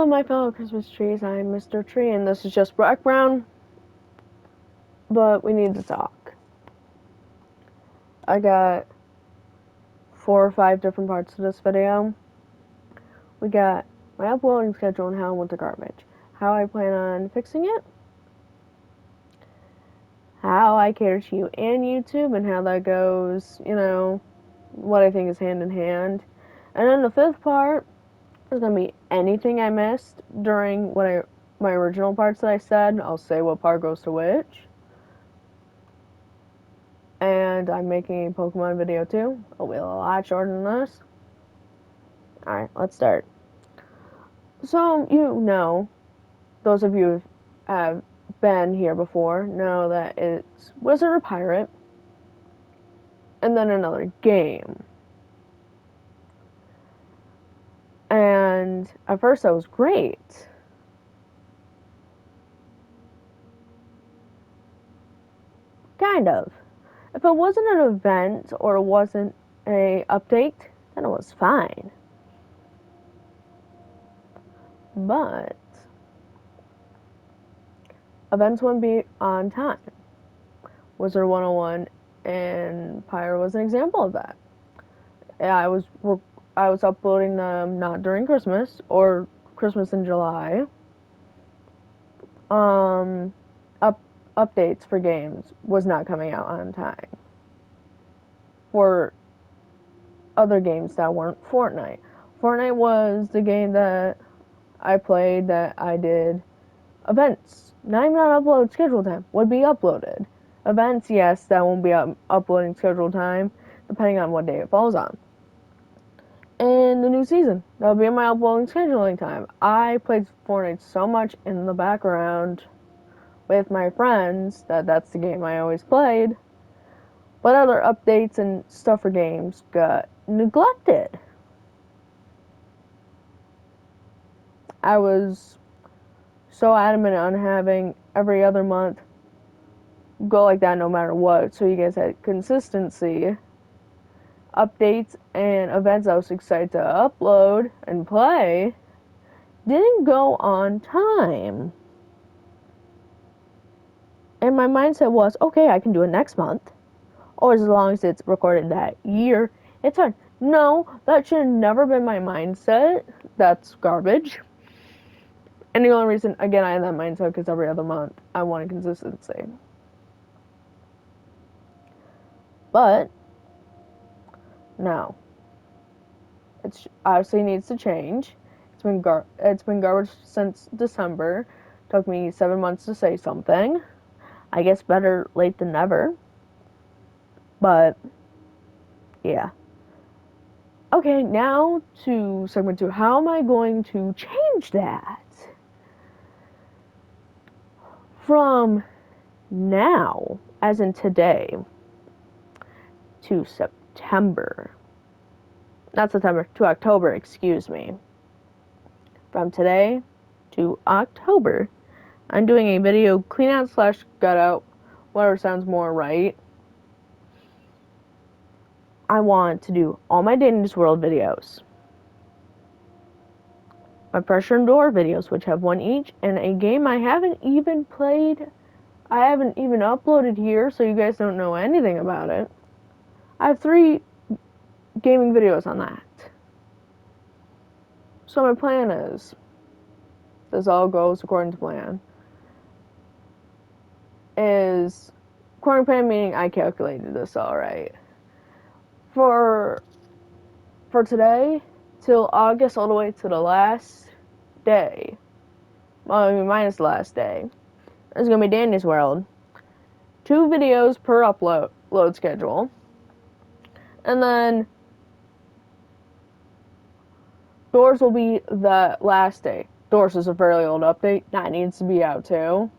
Hello, my fellow Christmas trees. I'm Mr. Tree, and this is just background, but we need to talk. I got 4 or 5 different parts to this video. We got my uploading schedule and how I went to garbage, how I plan on fixing it, how I cater to you and YouTube, and how that goes, what I think is hand in hand. And then the 5th part is going to be anything I missed during my original parts that I said. I'll say what part goes to which. And I'm making a Pokemon video too. It'll be a lot shorter than this. Alright, let's start. So, those of you who have been here before know that it's Wizard or Pirate, and then another game. And at first that was great. Kind of. If it wasn't an event or it wasn't a update, then it was fine. But events wouldn't be on time. Wizard 101 and Pyre was an example of that. Yeah, I was uploading them not during Christmas or Christmas in July. Updates for games was not coming out on time for other games that weren't Fortnite. Fortnite was the game that I played that I did events. Not even on upload schedule time. Would be uploaded. Events, yes, that won't be uploading schedule time, depending on what day it falls on. In the new season, that'll be my uploading scheduling time. I played Fortnite so much in the background with my friends that's the game I always played. But other updates and stuff for games got neglected. I was so adamant on having every other month go like that no matter what, so you guys had consistency. Updates and events I was excited to upload and play didn't go on time. And my mindset was, okay, I can do it next month. Or as long as it's recorded that year, it's fine. No, that should have never been my mindset. That's garbage. And the only reason, again, I had that mindset because every other month I wanted consistency. But, no. It obviously needs to change. It's been garbage since December. Took me 7 months to say something. I guess better late than never. But, yeah. Okay, now to segment 2. How am I going to change that? From now, as in today, to September. Not September, to October, excuse me. From today to October, I'm doing a video clean out / gut out, whatever sounds more right. I want to do all my Dandy's World videos, my Pressure and Door videos, which have 1 each, and a game I haven't even played, I haven't even uploaded here, so you guys don't know anything about it. I have 3 gaming videos on that. So my plan is, this all goes according to plan, is, according to plan meaning I calculated this all right. For today, till August, all the way to the last day, well, I mean, minus the last day, there's going to be Dandy's World. 2 videos per upload schedule. And then Doors will be the last day. Doors is a fairly old update. That needs to be out too.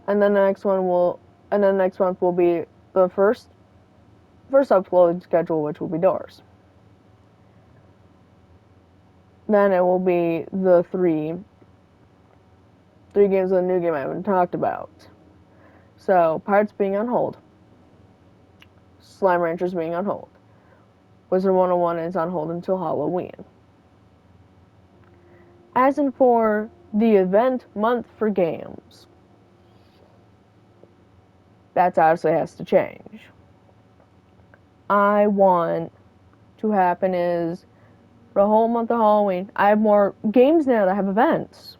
And then the next month will be the first upload schedule, which will be Doors. Then it will be the three games of the new game I haven't talked about. So, Pirates being on hold. Slime Ranchers being on hold. Wizard 101 is on hold until Halloween. as in for the event month for games. That obviously has to change. I want to happen is for the whole month of Halloween, I have more games now that have events.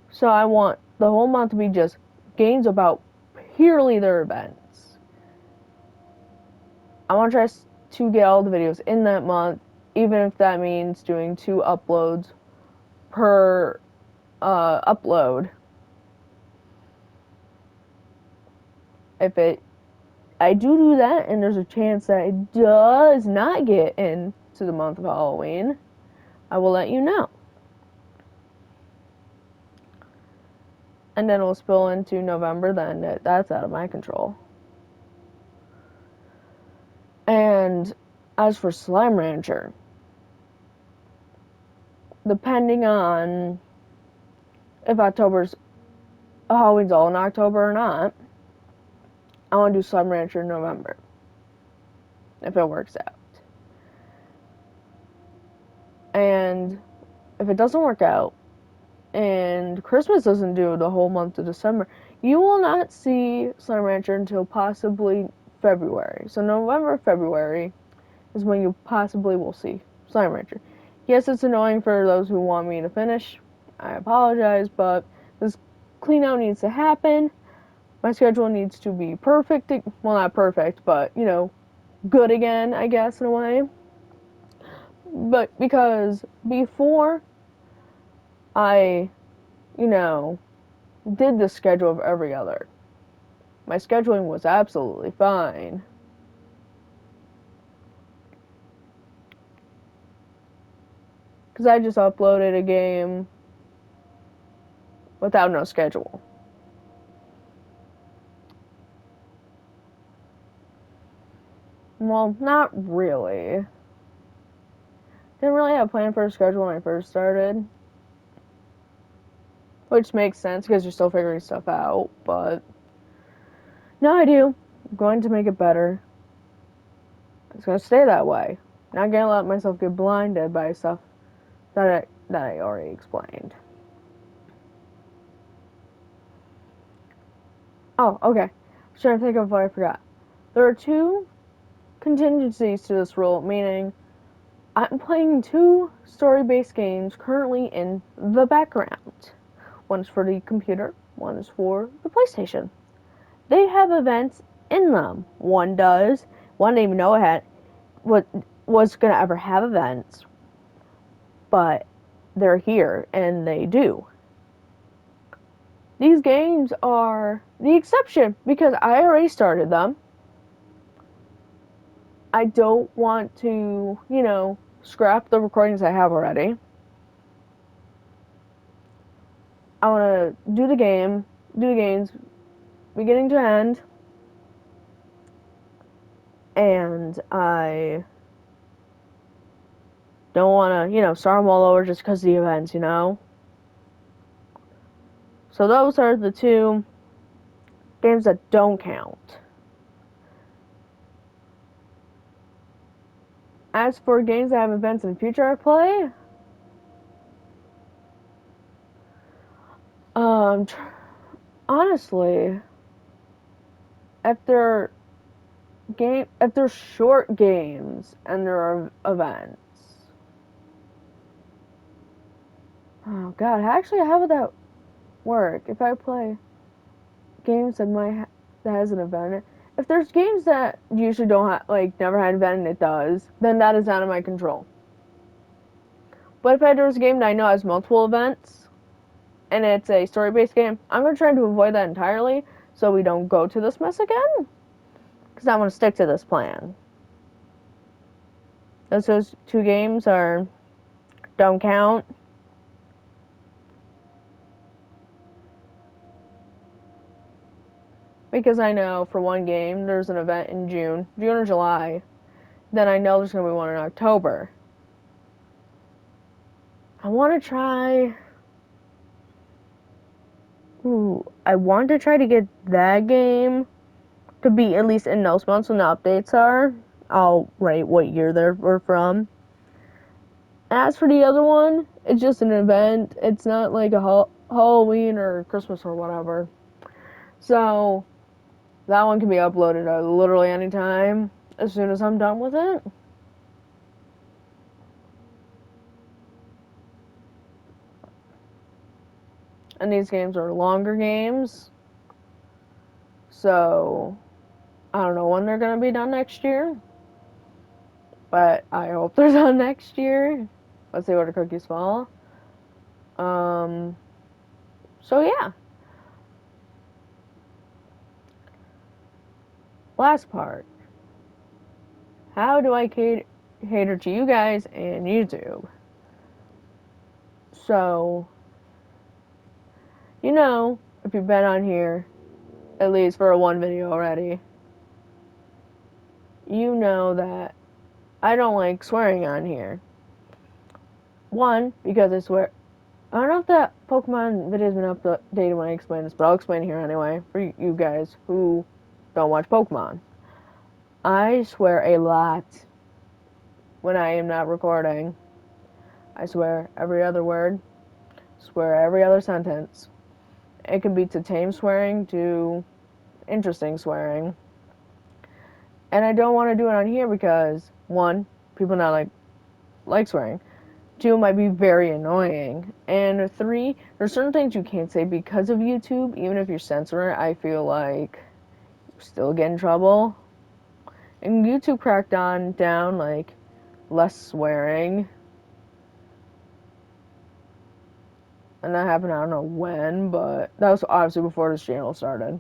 So I want the whole month to be just games about purely their events. I want to try to get all the videos in that month, even if that means doing 2 uploads per upload. If I do that, and there's a chance that it does not get into the month of Halloween, I will let you know. And then it'll spill into November, then that's out of my control. And as for Slime Rancher, depending on if Halloween's all in October or not, I want to do Slime Rancher in November, if it works out. And if it doesn't work out, and Christmas doesn't do the whole month of December, you will not see Slime Rancher until possibly February. So November, February is when you possibly will see Slime Rancher. Yes, it's annoying for those who want me to finish. I apologize, but this clean out needs to happen. My schedule needs to be perfect. Well, not perfect, but, good again, I guess, in a way. But because before I, did the schedule of every other, my scheduling was absolutely fine. Because I just uploaded a game without no schedule. Well, not really. Didn't really have a plan for a schedule when I first started. Which makes sense because you're still figuring stuff out, but now I do. I'm going to make it better. It's going to stay that way. Not going to let myself get blinded by stuff that I already explained. Oh, okay. I was trying to think of what I forgot. There are 2 contingencies to this rule, meaning I'm playing 2 story-based games currently in the background. One is for the computer, one is for the PlayStation. They have events in them. One does. One didn't even know it had was gonna ever have events, but they're here and they do. These games are the exception because I already started them. I don't want to, scrap the recordings I have already. I want to do the games, beginning to end, and I don't want to, start them all over just because of the events, So those are the 2 games that don't count. As for games that have events in the future I play, honestly, if they're short games and there are events. Oh God, actually, how would that work? If I play games that has an event, if there's games that usually don't never had an event and it does, then that is out of my control. But if there's a game that I know has multiple events and it's a story-based game, I'm gonna try to avoid that entirely so we don't go to this mess again. Because I want to stick to this plan. Those 2 games don't count. Because I know for one game there's an event in June or July. Then I know there's going to be one in October. I want to try. I want to try to get that game to be at least in those months when the updates are. I'll write what year they were from. As for the other one, it's just an event. It's not like a Halloween or Christmas or whatever. So that one can be uploaded at literally any time as soon as I'm done with it. And these games are longer games. So I don't know when they're going to be done next year. But I hope they're done next year. Let's see where the cookies fall. So yeah. Last part. How do I cater to you guys and YouTube? So, if you've been on here, at least for one video already, you know that I don't like swearing on here. One, because I swear. I don't know if that Pokemon video's been updated when I explain this, but I'll explain it here anyway for you guys who don't watch Pokemon. I swear a lot when I am not recording. I swear every other word, swear every other sentence. It can be to tame swearing to interesting swearing. And I don't want to do it on here because, one, people not like swearing. Two, it might be very annoying. And three, there's certain things you can't say because of YouTube. Even if you're censoring it, I feel like you still get in trouble. And YouTube cracked down like less swearing. And that happened, I don't know when, but that was obviously before this channel started.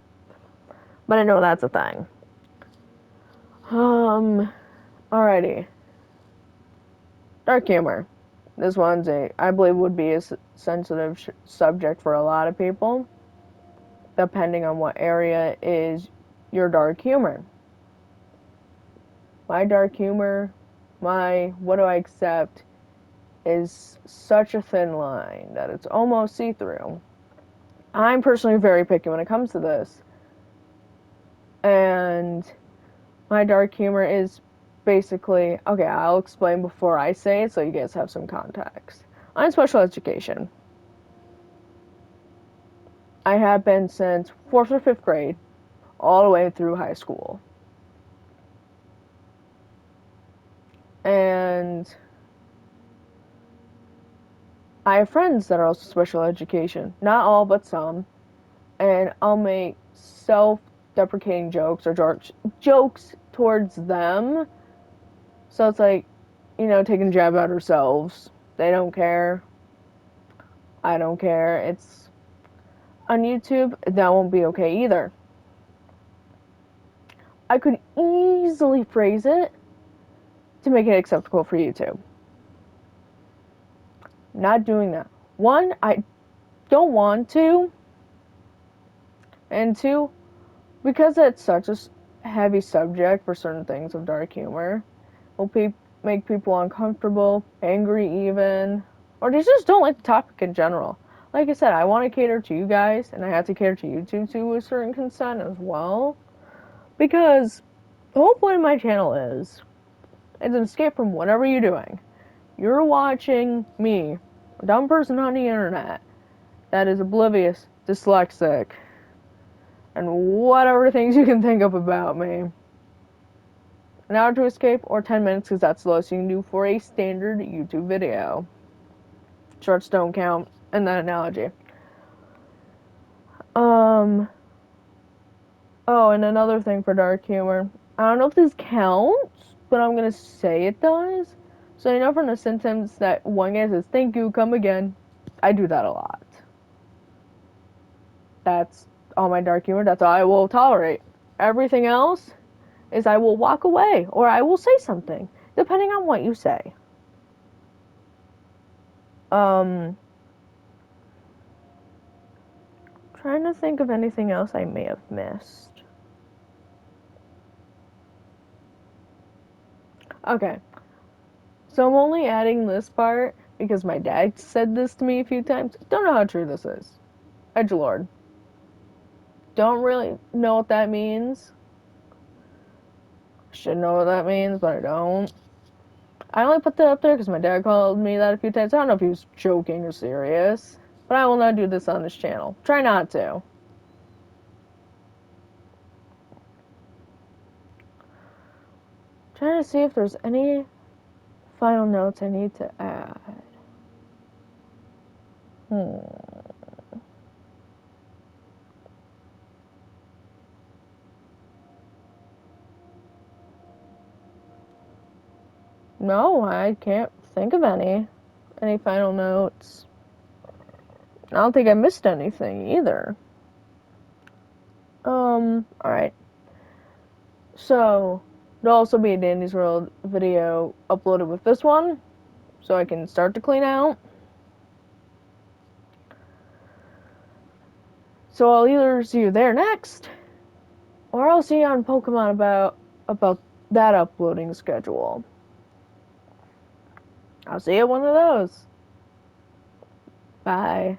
But I know that's a thing. Alrighty. Dark humor. This one's I believe would be a sensitive subject for a lot of people, depending on what area is your dark humor. My dark humor, my what do I accept, is such a thin line that it's almost see-through. I'm personally very picky when it comes to this. And my dark humor is basically, okay, I'll explain before I say it so you guys have some context. I'm in special education. I have been since 4th or 5th grade, all the way through high school. And I have friends that are also special education. Not all, but some. And I'll make self-deprecating jokes or jokes towards them. So it's like, taking a jab at ourselves. They don't care. I don't care. It's on YouTube, that won't be okay either. I could easily phrase it to make it acceptable for YouTube. Not doing that. One, I don't want to. And two, because it's such a heavy subject for certain things of dark humor, will make people uncomfortable, angry even, or they just don't like the topic in general. Like I said, I want to cater to you guys, and I have to cater to YouTube to a certain consent as well. Because the whole point of my channel is an escape from whatever you're doing. You're watching me, a dumb person on the internet that is oblivious, dyslexic, and whatever things you can think of about me. An hour to escape or 10 minutes because that's the lowest you can do for a standard YouTube video. Shorts don't count in that analogy. Oh, and another thing for dark humor. I don't know if this counts, but I'm gonna say it does. So from the sentence that one guy says, "Thank you, come again." I do that a lot. That's all my dark humor. That's all I will tolerate. Everything else is I will walk away or I will say something, depending on what you say. Trying to think of anything else I may have missed. Okay. So I'm only adding this part because my dad said this to me a few times. Don't know how true this is. Edgelord. Don't really know what that means. Should know what that means, but I don't. I only put that up there because my dad called me that a few times. I don't know if he was joking or serious. But I will not do this on this channel. Try not to. Trying to see if there's any final notes I need to add. No, I can't think of any. Any final notes. I don't think I missed anything either. Alright. So, there'll also be a Dandy's World video uploaded with this one, so I can start to clean out. So I'll either see you there next, or I'll see you on Pokemon about that uploading schedule. I'll see you at one of those. Bye.